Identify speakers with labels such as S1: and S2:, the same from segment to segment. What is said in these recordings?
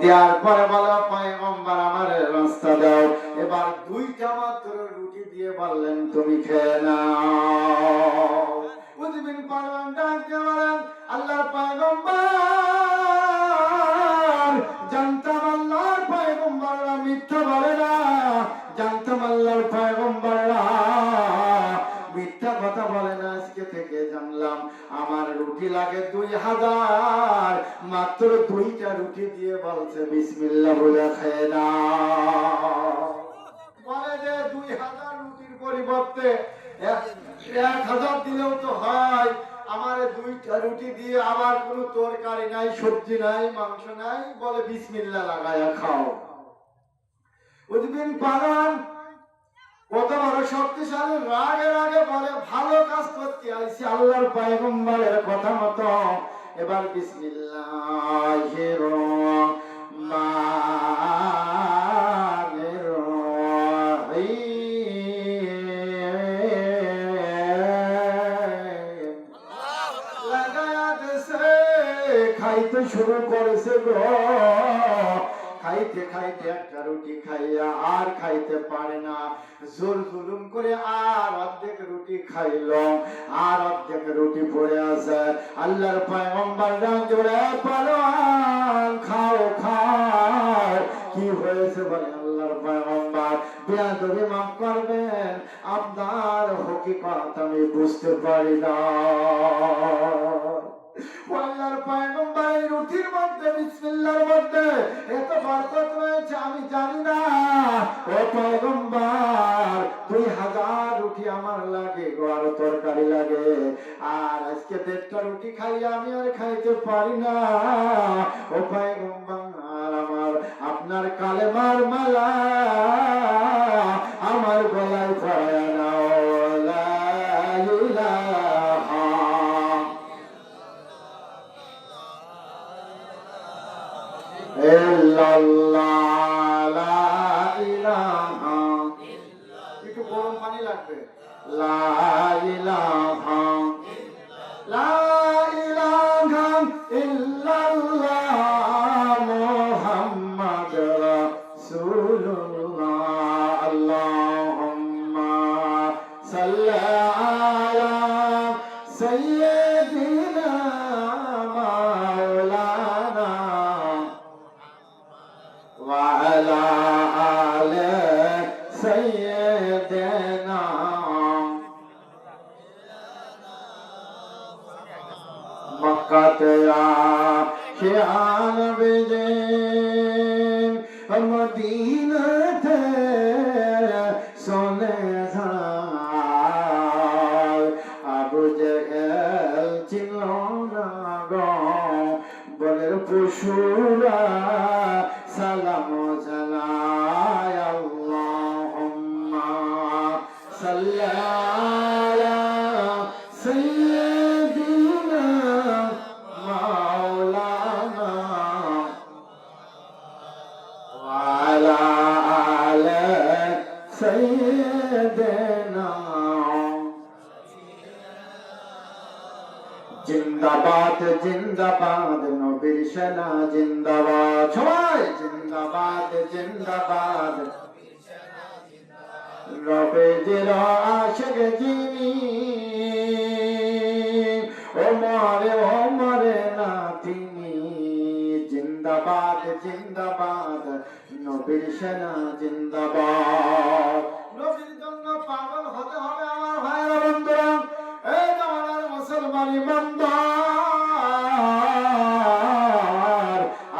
S1: দেওয়ার পরে বলো পয়গম্বর আমার রাস্তা দাও। এবার দুইটা মাত্র রুটি দিয়ে বললেন তুমি খেয়ে নাও। বুঝবেন পারবেন ডাকতে বলেন আল্লাহর পয়গম্বর, জানতাম আল্লাহর পয়গম্বররা মিথ্যা বলে না, জানতাম আল্লাহর পয়গম্বররা মিথ্যা কথা বলে না। আজকে থেকে জানলাম আমার রুটি লাগে 2000, মাত্র দুইটা রুটি দিয়ে বলছে বিসমিল্লাহ বলে খেয়ে নাও। বলে যে 2000 রুটির পরিবর্তে 1000 দিলেও তো হয়, আমার দুইটা রুটি দিয়ে আবার কোনো তরকারি নাই, সবজি নাই, মাংস নাই, বলে বিসমিল্লাহ লাগায়া খাও। বুঝবেন পারেন কত বড় শক্তিশালী, রাগের আগে বলে ভালো কাজ করতে আইছি আল্লাহর পয়গম্বরের কথা মতো। এবার বিসমিল্লাহির রহমানির রহিম লাগায়া দেশে খাইতে শুরু করেছে গো। খাইতে খাইতে একটা রুটি খাইয়া আর খাইতে পারে না, জোর জুলুম করে আর অর্ধেক রুটি খাইল, আর অর্ধেক রুটি পড়ে আছে। আল্লাহর পয়গম্বর জোরে পালোয়ান খাও খাও। কি হয়েছে বলে আল্লাহর পয়গম্বর, বেয়াদবি মাফ করবেন, আপনার হকিকত আমি বুঝতে পারি না। আল্লাহর পয়গম্বর রুটির মধ্যে বিসমিল্লাহর মধ্যে এত বরকত রয়েছে আমি জানি না। ও পয়গম্বর 2000 রুটি আমার লাগে গো, আর তরকারি লাগে, আর আজকে 1.5টা রুটি খাইয়া আমি আর খাইতে পারি না। ও পয়গম্বর আমার আপনার কালেমার মালা আমার গলায় পরায়া নাও। লা ইলাহা ইল্লাল্লাহ, লা ইলাহা, একটু গরম পানি লাগবে। লা ইলাহা, লা ইলাহা ইল্লাল্লাহ মুহাম্মাদুর রাসূলুল্লাহ। আল্লাহুম্মা সাল্লি আলা সাইয়্যিদিনা মাওলানা ওয়া আলা আলি সাইয়্যিদিনা। মক্কাতে আশিয়ান বিজিন, মদিনাতে সোনে ঝাড়। আবু জেহেল চিনল না গো, বনের পশুরা সালাম জানায়। আল্লাহুম্মা সাল্লি আলা সাইয়্যিদিনা মাওলানা ওয়া আলা আলি সাইয়্যিদিনা। জিন্দাবাদ জিন্দাবাদ নবীর সেনা জিন্দাবাদ, সবাই জিন্দাবাদ জিন্দাবাদ। রবেদের আশিক যিনি, ওমরে না তিনি। জিন্দাবাদ জিন্দাবাদ নবীর সেনা জিন্দাবাদ। নবীর জন্য পাগল হতে হবে আমার ভাইরা বন্ধুরা, এই জামানার মুসলমান ইমানদার।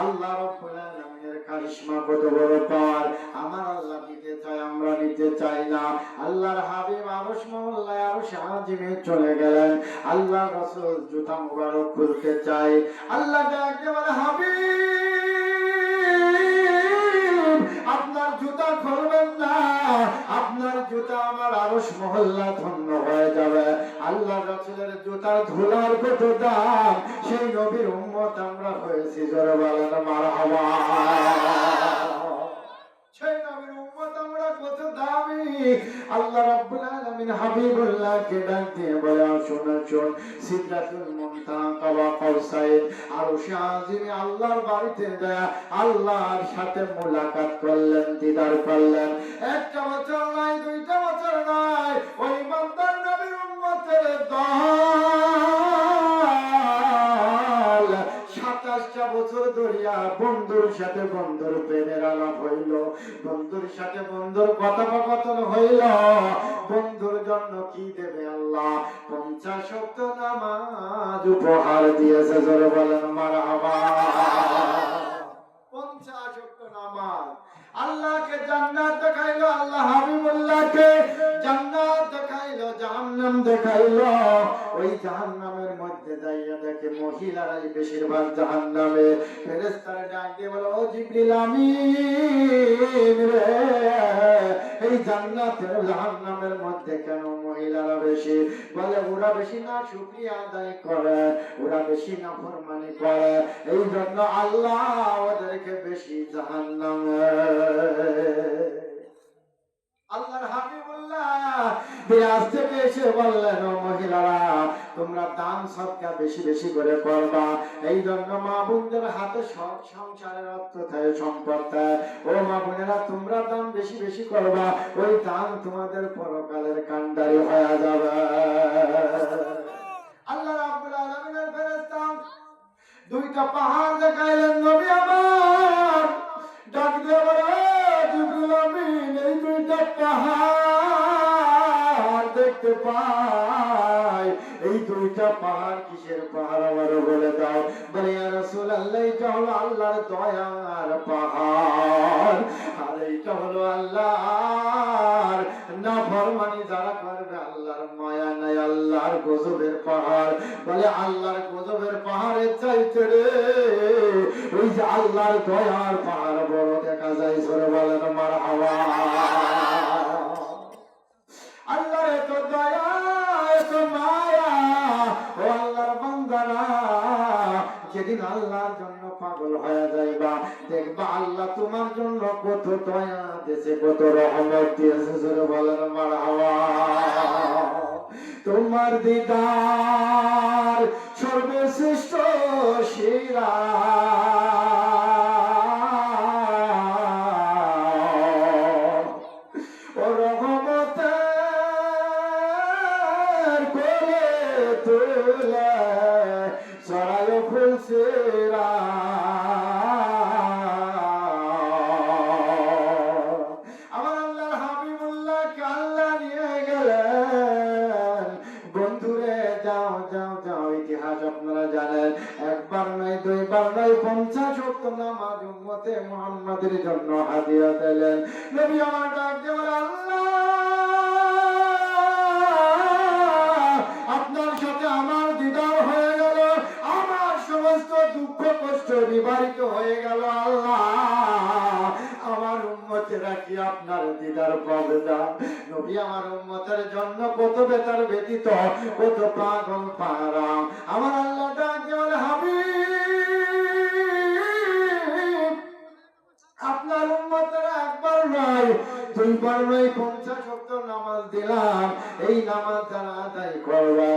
S1: আল্লাহ রাব্বুল আলামিনের কারিশমা কত বড় পার, আমার আল্লাহ নিতে চায়, আমরা নিতে চাই না। আল্লাহর হাবিব আরশ মহল্লায় আরশ আজিমে চলে গেলেন, আল্লাহ রাসূল জুতা মুবারক খুলতে চাই। আল্লাহ ডাকতে বলে হাবিব আপনার জুতা খুলবেন না, আপনার জুতা আমার আরশ মহল্লা ধন্য হয়ে যাবে। আল্লাহ রাসূলের জুতার ধুলার কত দাম, সেই নবীর উম্মত আমরা হয়েছি, জোরে বলেন মারহাবা। সেই নবীর উম্মত আমরা কত দামি। আল্লাহ রাব্বুল আলামিন আলামিন হাবিবুল্লাহকে ডাক দিয়ে বলে, আসুন আসুন, সিদরাতুল মুনতাহা কাবা কাউসাইন আরশে আজিমে আল্লাহর বাড়িতে যায় আল্লাহর সাথে মুলাকাত করলেন, দিদার করলেন। একটা বছর নয়, দুইটা বছর নয়, ওই বান্দার নবীর উম্মতের দল 27টা বছর ধরিয়া বন্ধুর সাথে বন্ধুর প্রেমের আলাপ হইল, বন্ধুর সাথে বন্ধুর কথোপকথন হইল। বন্ধুর জন্য কি দেবে আল্লাহ? 50 ওয়াক্ত নামাজ উপহার দিয়েছে। জোরে বলেন মারহাবা। 50 ওয়াক্ত নামাজ। আল্লাহকে জান্নাত দেখাইলো, আল্লাহ হাবিবুল্লাহকে জান্নাত দেখাইলো, জাহান্নাম দেখাইলো। ওই জাহান্নামের মধ্যে যাইয়া দেখে মহিলারাই বেশিরভাগ জাহান্নামে। ফেরেশতারা ডাক দিয়ে বলে, ও জিবরিল আমিন রে, এই জান্নাতের জাহান্নামের মধ্যে কেন মহিলারা বেশি? বলে, ওরা বেশি না শুকরিয়া আদায় করে, ওরা বেশি নাফরমানি করে, এই জন্য আল্লাহ ওদেরকে বেশি জাহান্নামে। আল্লাহর হাবিবুল্লাহ বিরাজ থেকে এসে বললেন, ও মহিলারা, তোমরা দান সদকা বেশি বেশি করে করবা, এই জন্য মা বোনদের হাতে সব সংসারের অর্থ থাকে, সম্পদ থাকে। ও মা বোনেরা, তোমরা দান বেশি বেশি করবা, ওই দান তোমাদের পরকালের কান্ডারি হয়ে যাবে। আল্লাহ রাব্বুল আলামিনের ফেরেশতা দুইটা পাহাড় দেখাইলেন, নবী আমার ডাক দিয়ে বলে, জিবরিল আমিন, এই দুইটা পাহাড় দেখতে পাই, এই দুইটা পাহাড় কিসের পাহাড় আমারও বলে দাও। বলে, ইয়া রাসূলুল্লাহ, এটা হলো আল্লাহর দয়ার পাহাড়, আর এইটা হলো আল্লাহর নাফরমানি যারা করবে, আল্লাহর মায়া নাই, আল্লাহর গজবের পাহাড়। বলে, আল্লাহর গজবের পাহাড়ের চাইতে রে ওই যে আল্লাহর দয়ার পাহাড় বড় দেখা যায়। সরে বলেন মারহাবা। আল্লাহর এত দয়া, এত মায়া, ও আল্লাহর বান্দারা, যেদিন আল্লাহর জন্য পাগল হয়ে যাইবা, দেখবা আল্লাহ তোমার জন্য কত দয়া দিয়েছে, কত রহমত দিয়েছে। সরে বলেন মারহাবা। তোমার দিদার সর্বশ্রেষ্ঠ সেরা, ও রহমতের কোলে তুলে ছড়ায় ফুলসেরা। আমার আল্লাহর হাবিবুল্লাহকে আল্লাহ নিয়ে গেলেন। বন্ধুরে, যাও যাও যাও, ইতিহাস আপনারা জানেন, একবার নয়, দুইবার নয়, 50 ওয়াক্ত নামাজ উম্মতে মুহাম্মাদের জন্য হাদিয়া দিলেন। নবী আমার ডাক দিয়ে বলে, আল্লাহ, আপনার সাথে আমার দিদার হয়ে গেল, আমার সমস্ত দুঃখ কষ্ট নিবারিত হয়ে গেল। আল্লাহ, আমার উম্মতেরা কি আপনার দিদার পাবে না? নবী আমার উম্মতের জন্য কত বেতার ব্যতীত, কত পাগল পারা। আমার আল্লাহ ডাক দিয়ে বলে, হাবিব, আপনার উম্মতেরা একবার নয়, দুইবার নয়, 50 ওয়াক্ত নামাজ দিলাম। এই নামাজ যারা আদায় করবে,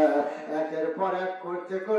S1: একের পর এক করতে করতে